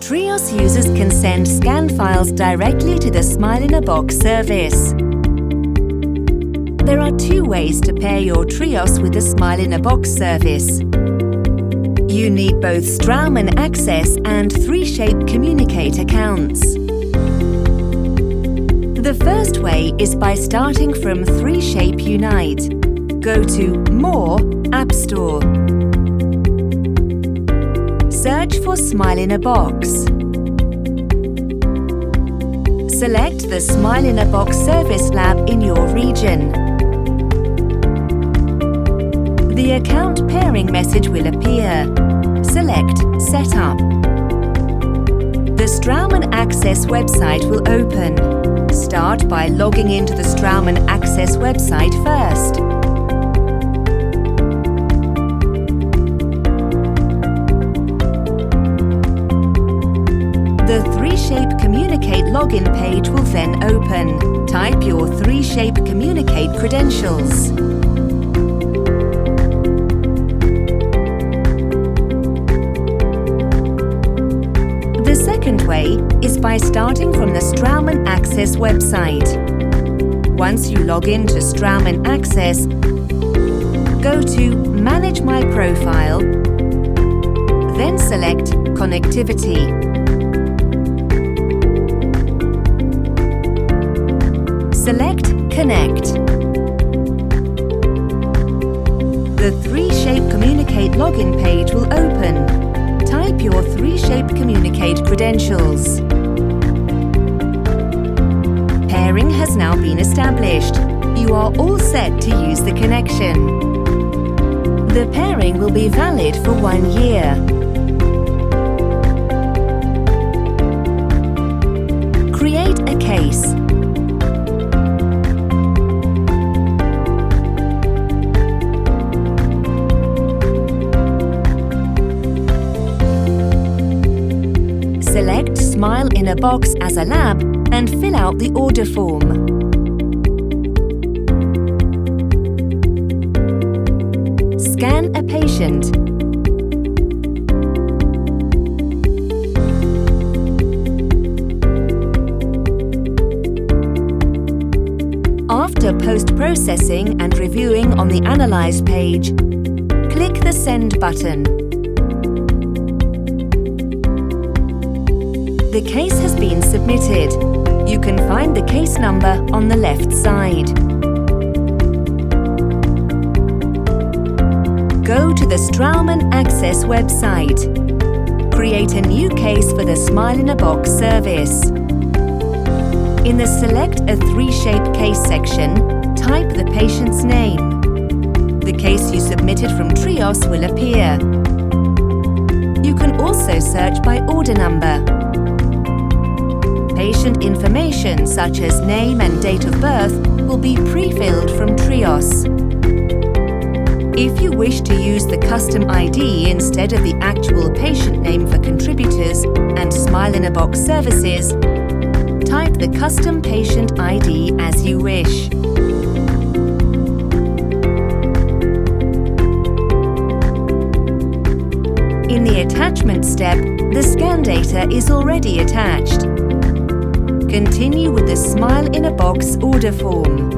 TRIOS users can send scan files directly to the Smile in a Box service. There are two ways to pair your TRIOS with the Smile in a Box service. You need both Straumann Access and 3Shape Communicate accounts. The first way is by starting from 3Shape Unite. Go to More, App Store. Search for Smile in a Box. Select the Smile in a Box service lab in your region. The account pairing message will appear. Select Setup. The Straumann Access website will open. Start by logging into the Straumann Access website first. The 3Shape Communicate login page will then open. Type your 3Shape Communicate credentials. The second way is by starting from the Straumann Access website. Once you log in to Straumann Access, go to Manage My Profile, then select Connectivity. Select Connect. The 3Shape Communicate login page will open. Type your 3Shape Communicate credentials. Pairing has now been established. You are all set to use the connection. The pairing will be valid for 1 year. Create a case. Select Smile in a Box as a lab and fill out the order form. Scan a patient. After post-processing and reviewing on the Analyze page, click the Send button. The case has been submitted. You can find the case number on the left side. Go to the Straumann Access website. Create a new case for the Smile in a Box service. In the Select a 3Shape case section, type the patient's name. The case you submitted from TRIOS will appear. You can also search by order number. Patient information such as name and date of birth will be pre-filled from TRIOS. If you wish to use the custom ID instead of the actual patient name for contributors and Smile in a Box services, type the custom patient ID as you wish. In the attachment step, the scan data is already attached. Continue with the Smile in a Box order form.